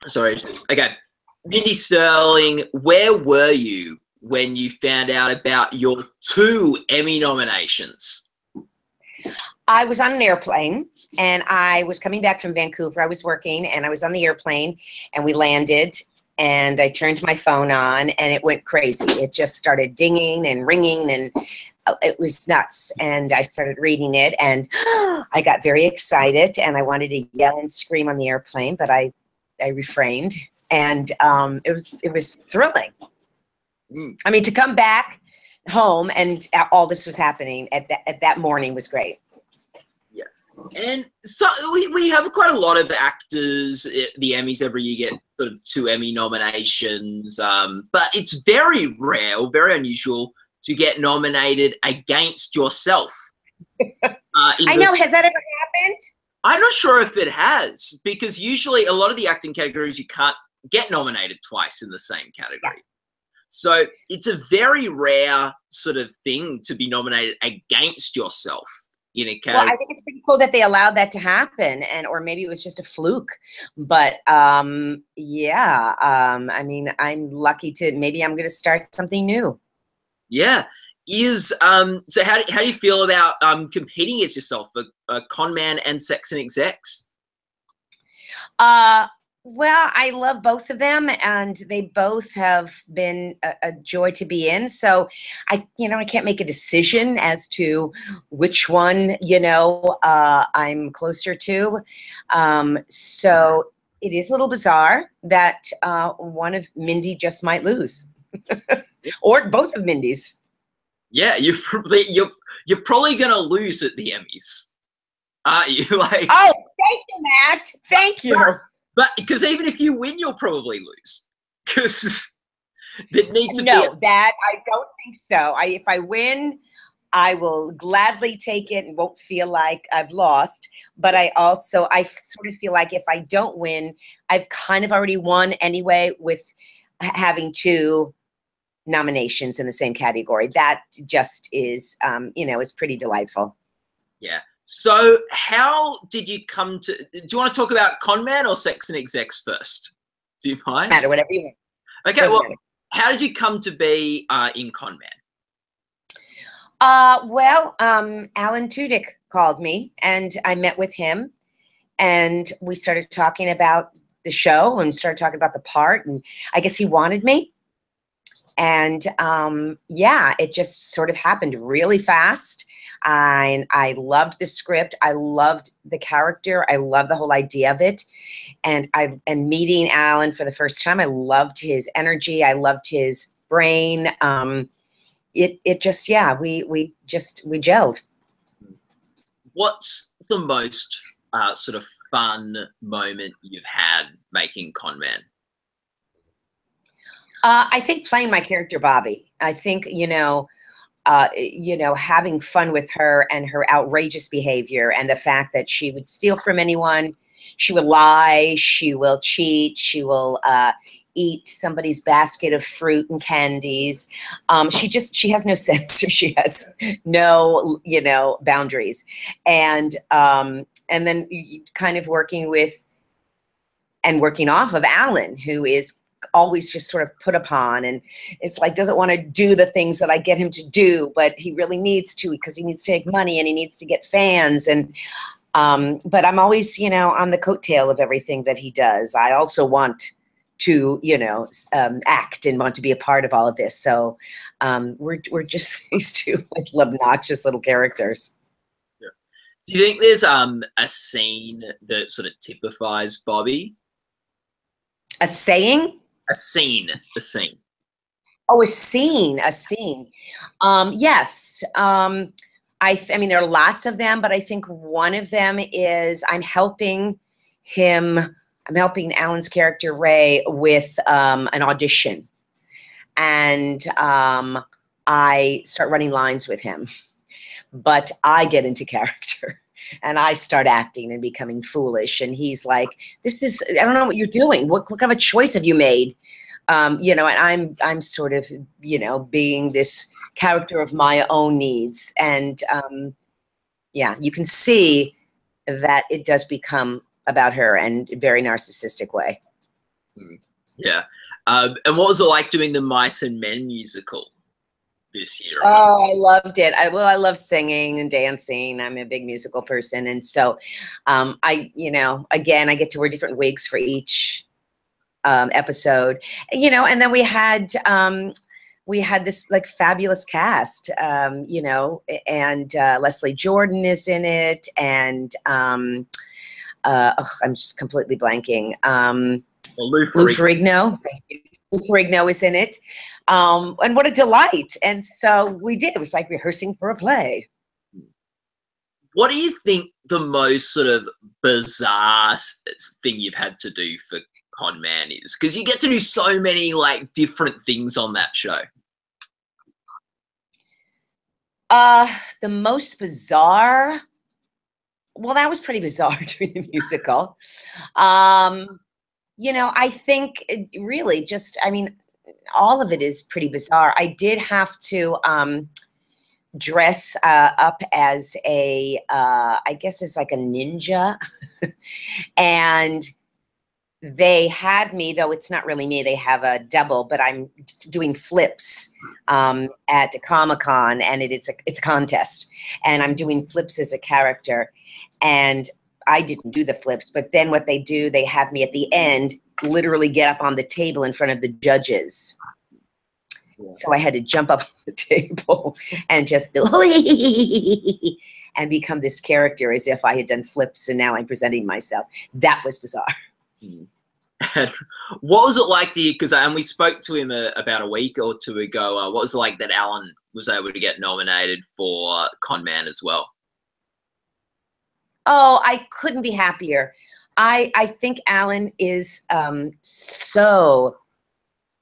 Sorry. Okay. Mindy Sterling, where were you when you found out about your 2 Emmy nominations? I was on an airplane and I was coming back from Vancouver. I was working and I was on the airplane and we landed and I turned my phone on and it went crazy. It just started dinging and ringing and it was nuts. And I started reading it and I got very excited and I wanted to yell and scream on the airplane, but I refrained. And it was thrilling. I mean, to come back home and all this was happening at that morning was great. Yeah, and so we have quite a lot of actors at the Emmys every year get sort of 2 Emmy nominations, but it's very rare or very unusual to get nominated against yourself. I know. Has that ever happened? I'm not sure if it has, because usually a lot of the acting categories you can't get nominated twice in the same category. Yeah. So it's a very rare sort of thing to be nominated against yourself in a category. Well, I think it's pretty cool that they allowed that to happen, or maybe it was just a fluke. But yeah, I mean, I'm lucky to. Maybe I'm going to start something new. Yeah. So how do you feel about competing against yourself for Con Man and Sex and Execs? Well, I love both of them, and they both have been a joy to be in. So, I can't make a decision as to which one, I'm closer to. So it is a little bizarre that one of Mindy just might lose, or both of Mindy's. Yeah, you're probably gonna lose at the Emmys, aren't you? Like, oh, thank you, Matt. Thank you. But because even if you win, you'll probably lose. Because that needs to be. No, that I don't think so. If I win, I will gladly take it and won't feel like I've lost. But I sort of feel like if I don't win, I've kind of already won anyway with having 2 nominations in the same category. That just is, is pretty delightful. Yeah. So how did you come to, do you want to talk about Con Man or Sex and Execs first? Do you mind? Matter, whatever you want. Okay, well, how did you come to be in Con Man? Well, Alan Tudyk called me and I met with him and we started talking about the show and started talking about the part, and I guess he wanted me. And yeah, it just sort of happened really fast. I loved the script. I loved the character. I loved the whole idea of it. And meeting Alan for the first time, I loved his energy. I loved his brain. It just, yeah, we gelled. What's the most sort of fun moment you've had making Con Man? I think playing my character, Bobby. I think, having fun with her and her outrageous behavior and the fact that she would steal from anyone, she would lie, she will cheat, she will eat somebody's basket of fruit and candies. She has no censor. She has no, boundaries. And then kind of working off of Alan, who is always just sort of put upon and it's like doesn't want to do the things that I get him to do, but he really needs to because he needs to make money and he needs to get fans. And but I'm always, on the coattail of everything that he does. I also want to, act and want to be a part of all of this. So we're just these 2 like obnoxious little characters. Yeah. Do you think there's a scene that sort of typifies Bobby? A saying? A scene. Oh, a scene. Yes. I mean, there are lots of them, but I think one of them is I'm helping Alan's character, Ray, with an audition. And I start running lines with him. But I get into character. And I start acting and becoming foolish. And he's like, I don't know what you're doing. What kind of a choice have you made? And I'm sort of, being this character of my own needs. And yeah, you can see that it does become about her and a very narcissistic way. Mm, yeah. And what was it like doing the Mice and Men musical this year? Oh, I loved it. I love singing and dancing. I'm a big musical person. And so again, I get to wear different wigs for each episode, and then we had this like fabulous cast, and Leslie Jordan is in it, and I'm just completely blanking. Well, Lou Lou Ferrigno. Ferrigno. Lou Ferrigno is in it. And what a delight. And so we did. It was like rehearsing for a play. What do you think the most sort of bizarre thing you've had to do for Con Man is? Because you get to do so many like different things on that show. The most bizarre, well, that was pretty bizarre during the musical. I think really just, all of it is pretty bizarre. I did have to dress up as I guess it's like a ninja. And they had me, though it's not really me, they have a double, but I'm doing flips at Comic-Con, and it's a contest, and I'm doing flips as a character, and I didn't do the flips, but then what they do, they have me at the end literally get up on the table in front of the judges. Yeah. So I had to jump up on the table and just do and become this character as if I had done flips and now I'm presenting myself. That was bizarre. And what was it like to you? Because we spoke to him about a week or two ago. What was it like that Alan was able to get nominated for Con Man as well? Oh, I couldn't be happier. I think Alan is so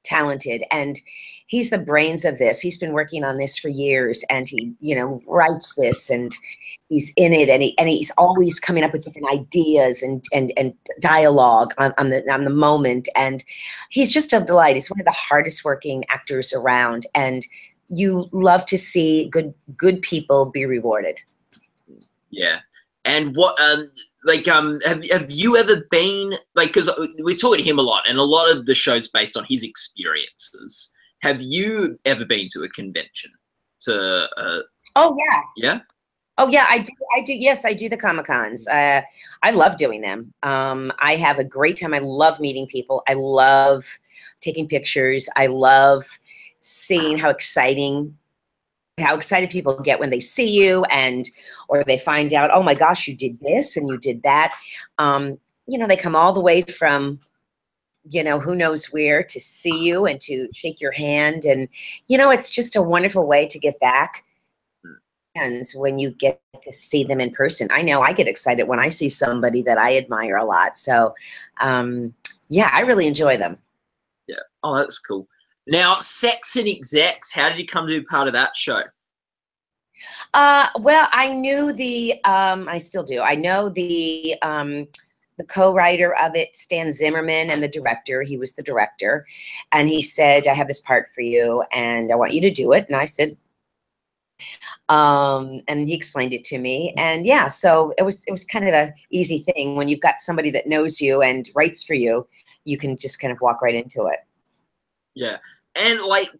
talented, and he's the brains of this. He's been working on this for years, and he, writes this, and he's in it, and he's always coming up with different ideas and dialogue on the moment, and he's just a delight. He's one of the hardest working actors around, and you love to see good people be rewarded. Yeah. And what have you ever been, like, because we're talking to him a lot, and a lot of the show's based on his experiences. Have you ever been to a convention? Oh yeah. Yeah. Oh yeah, I do. Yes, I do the Comic-Cons. I love doing them. I have a great time. I love meeting people. I love taking pictures. I love seeing how excited people get when they see you, or they find out, oh my gosh, you did this and you did that. They come all the way from, who knows where to see you and to shake your hand. And, it's just a wonderful way to get back when you get to see them in person. I know I get excited when I see somebody that I admire a lot. So, yeah, I really enjoy them. Yeah. Oh, that's cool. Now, Sex and Execs, how did you come to be part of that show? Well, I knew I still do. I know the co-writer of it, Stan Zimmerman, and the director. He was the director, and he said, I have this part for you, and I want you to do it. And I said, and he explained it to me, and yeah, so it was kind of a easy thing. When you've got somebody that knows you and writes for you, you can just kind of walk right into it. Yeah. And like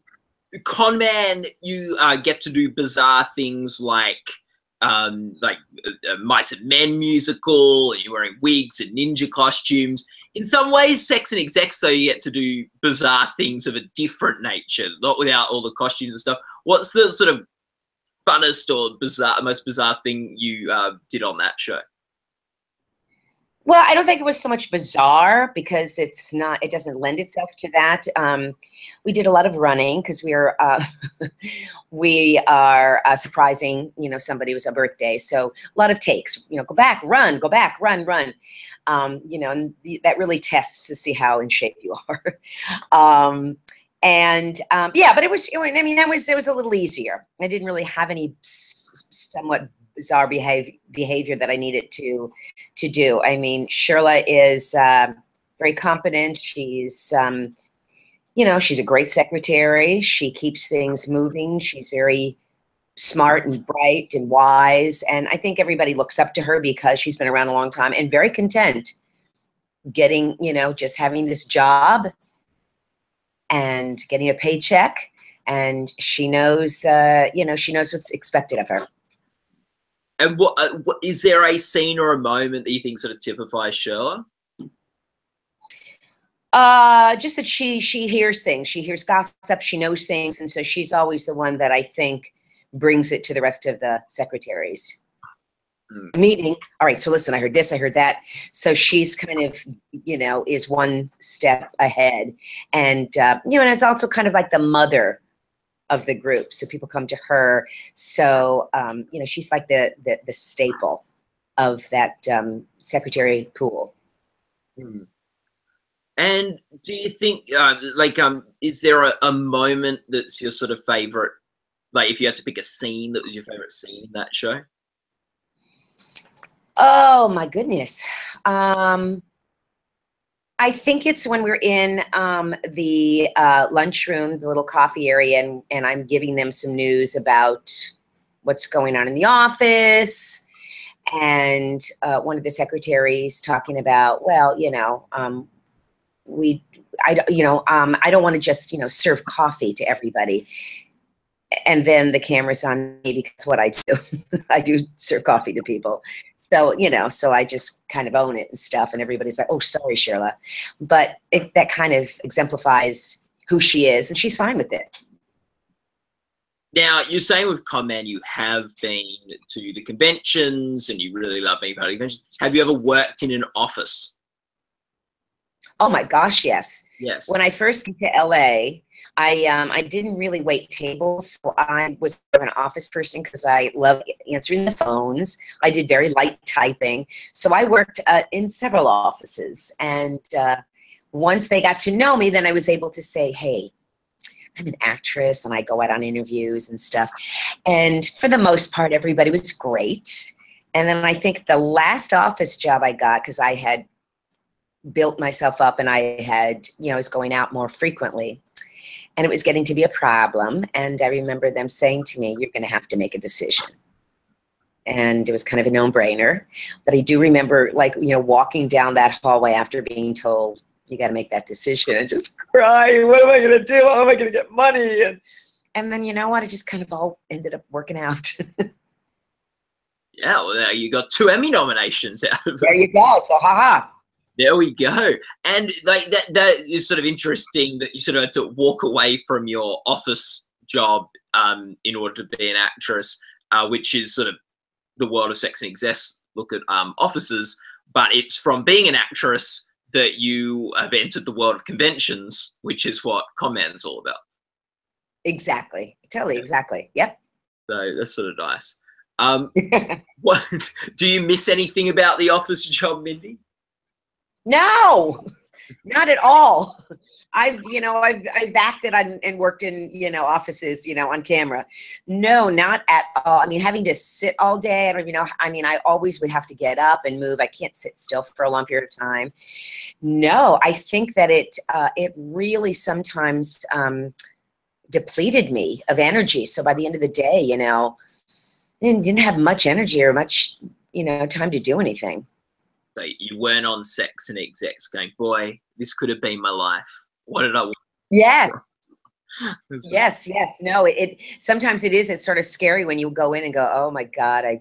Con Man, you get to do bizarre things like Mice and Men musical, and you're wearing wigs and ninja costumes. In some ways, Sex and Execs, though, you get to do bizarre things of a different nature, not without all the costumes and stuff. What's the sort of funnest or most bizarre thing you did on that show? Well, I don't think it was so much bizarre because it doesn't lend itself to that. We did a lot of running because we are surprising, somebody. It was a birthday. So a lot of takes, go back, run, run. And that really tests to see how in shape you are. Yeah, but it was a little easier. I didn't really have any somewhat bizarre behavior that I needed to do. I mean, Shirla is very competent. She's she's a great secretary. She keeps things moving. She's very smart and bright and wise, and I think everybody looks up to her because she's been around a long time and very content. getting, you know, just having this job and getting a paycheck, and she knows, you know, she knows what's expected of her. And what is there a scene or a moment that you think sort of typifies Sherla? Just that she hears things, she hears gossip, she knows things, and so she's always the one that I think brings it to the rest of the secretaries. Meeting. All right, so listen, I heard this, I heard that. So she's kind of, you know, is one step ahead. And, you know, and it's also kind of like the mother of the group. So people come to her. So, you know, she's like the staple of that secretary pool. And do you think, is there a moment that's your sort of favorite, like if you had to pick a scene that was your favorite scene in that show? Oh my goodness. I think it's when we're in the lunchroom, the little coffee area, and I'm giving them some news about what's going on in the office. And one of the secretaries talking about, well, you know, I don't want to just, you know, serve coffee to everybody. And then the camera's on me because what I do, I do serve coffee to people. So, you know, so I just kind of own it and stuff. And everybody's like, oh, sorry, Sherla. But that kind of exemplifies who she is, and she's fine with it. Now, you're saying with Conman you have been to the conventions and you really love being part of conventions. Have you ever worked in an office? Oh my gosh, yes. Yes. When I first came to LA, I didn't really wait tables. So I was an office person because I love answering the phones. I did very light typing. So I worked in several offices. And once they got to know me, then I was able to say, hey, I'm an actress, and I go out on interviews and stuff. And for the most part, everybody was great. And then I think the last office job I got, because I had built myself up and I had, you know, was going out more frequently, and it was getting to be a problem. And I remember them saying to me, you're going to have to make a decision. And it was kind of a no-brainer. But I do remember, like, you know, walking down that hallway after being told, you got to make that decision, and just crying. What am I going to do? How am I going to get money? And then, you know what? It just kind of all ended up working out. Yeah, well, you got 2 Emmy nominations out of it. There you go. So, haha. There we go. And like that is sort of interesting that you sort of had to walk away from your office job in order to be an actress, which is sort of the world of Sex and Execs look at offices, but it's from being an actress that you have entered the world of conventions, which is what Conman's all about. Exactly. Totally. Exactly. Yep. So that's sort of nice. What do you miss anything about the office job, Mindy? No, not at all. I've acted and worked in, you know, offices, you know, on camera. No, not at all. I mean, having to sit all day, I don't even know. I mean, I always would have to get up and move. I can't sit still for a long period of time. No, I think that it really sometimes depleted me of energy. So by the end of the day, you know, I didn't have much energy or much, you know, time to do anything. So you weren't on Sex and Execs going, boy, this could have been my life. What did I want? Yes. Yes. No, sometimes it is. It's sort of scary when you go in and go, oh my God, I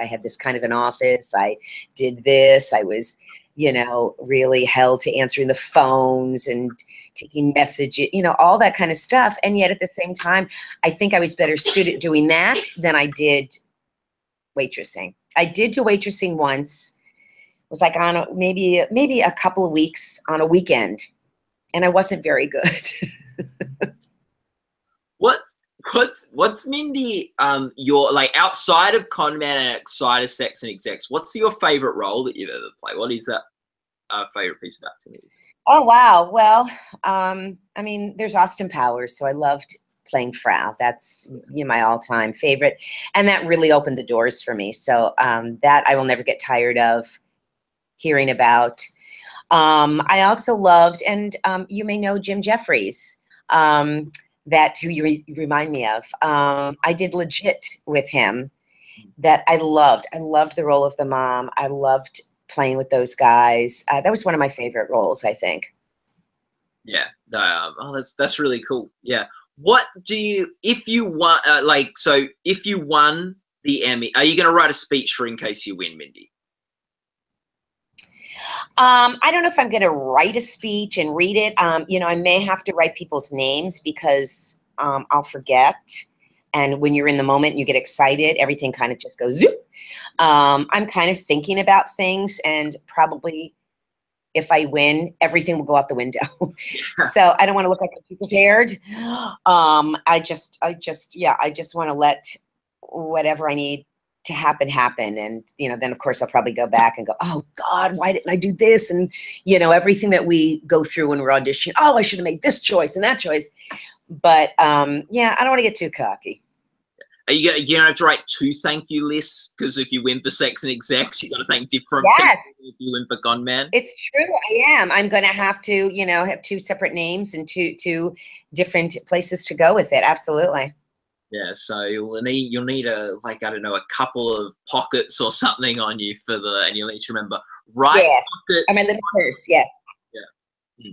had this kind of an office. I did this. I was, you know, really held to answering the phones and taking messages, you know, all that kind of stuff. And yet at the same time, I think I was better suited doing that than I did waitressing. I did do waitressing once. It was like on maybe a couple of weeks on a weekend, and I wasn't very good. What's Mindy, your, like, outside of Conman and outside of Sex and Execs, what's your favorite role that you've ever played? What is that favorite piece of acting? Oh wow, well, I mean, there's Austin Powers, so I loved playing Frau. That's, you know, my all-time favorite, and that really opened the doors for me. So that I will never get tired of hearing about. I also loved, and you may know Jim Jeffries, that who you remind me of. I did Legit with him, that I loved. I loved the role of the mom. I loved playing with those guys. That was one of my favorite roles, I think. Yeah. Oh, that's really cool. Yeah. What do you, if you won, if you won the Emmy, are you going to write a speech for In Case You Win, Mindy? I don't know if I'm going to write a speech and read it. You know, I may have to write people's names because I'll forget. And when you're in the moment and you get excited, everything kind of just goes zoop. I'm kind of thinking about things, and probably if I win, everything will go out the window. So I don't want to look like I'm too prepared. I just want to let whatever I need to happen. And, you know, then of course I'll probably go back and go, oh God, why didn't I do this? And, you know, everything that we go through when we're auditioning, oh, I should have made this choice and that choice. But yeah, I don't want to get too cocky. Are you gonna have to write 2 thank you lists? Because if you win for Sex and Execs, you got to thank different people. If you win for Con Man, it's true. I am. I'm gonna have to, you know, have 2 separate names and two different places to go with it. Absolutely. Yeah. So you'll need a, like, I don't know, a couple of pockets or something on you for and you'll need to remember pockets. My little purse. Yes. Yeah.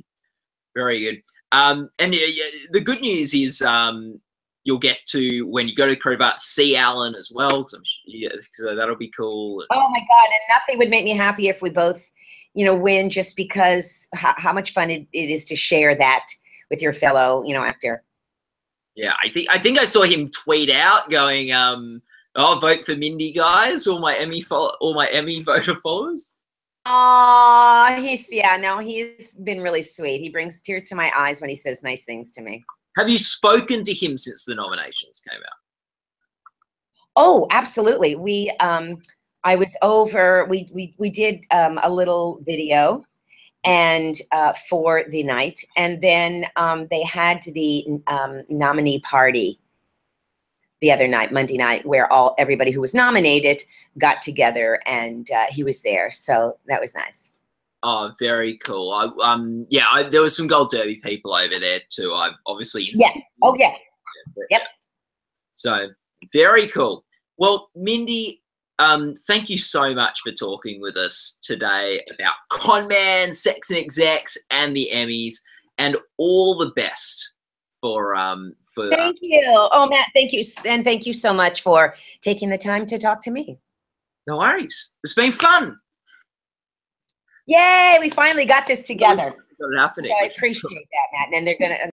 Very good. And the good news is you'll get to, when you go to Crowbar, see Alan as well. So that'll be cool. Oh my God. And nothing would make me happy if we both, you know, win, just because how much fun it is to share that with your fellow, you know, actor. Yeah. I think I saw him tweet out going, oh, vote for Mindy, guys, all my Emmy voter followers. He's been really sweet. He brings tears to my eyes when he says nice things to me. Have you spoken to him since the nominations came out? Oh, absolutely. I was over, we did a little video and for the night, and then they had the nominee party the other night, Monday night, where everybody who was nominated got together, and he was there. So that was nice. Oh, very cool. There was some Gold Derby people over there too. I obviously. Yes. Oh, yeah. Yep. So very cool. Well, Mindy, thank you so much for talking with us today about Con Man, Sex and Execs, and the Emmys, and all the best for. Thank you. Oh, Matt, thank you, and thank you so much for taking the time to talk to me. No worries. It's been fun. Yay, we finally got this together. Got it happening. So I appreciate that, Matt. And they're going to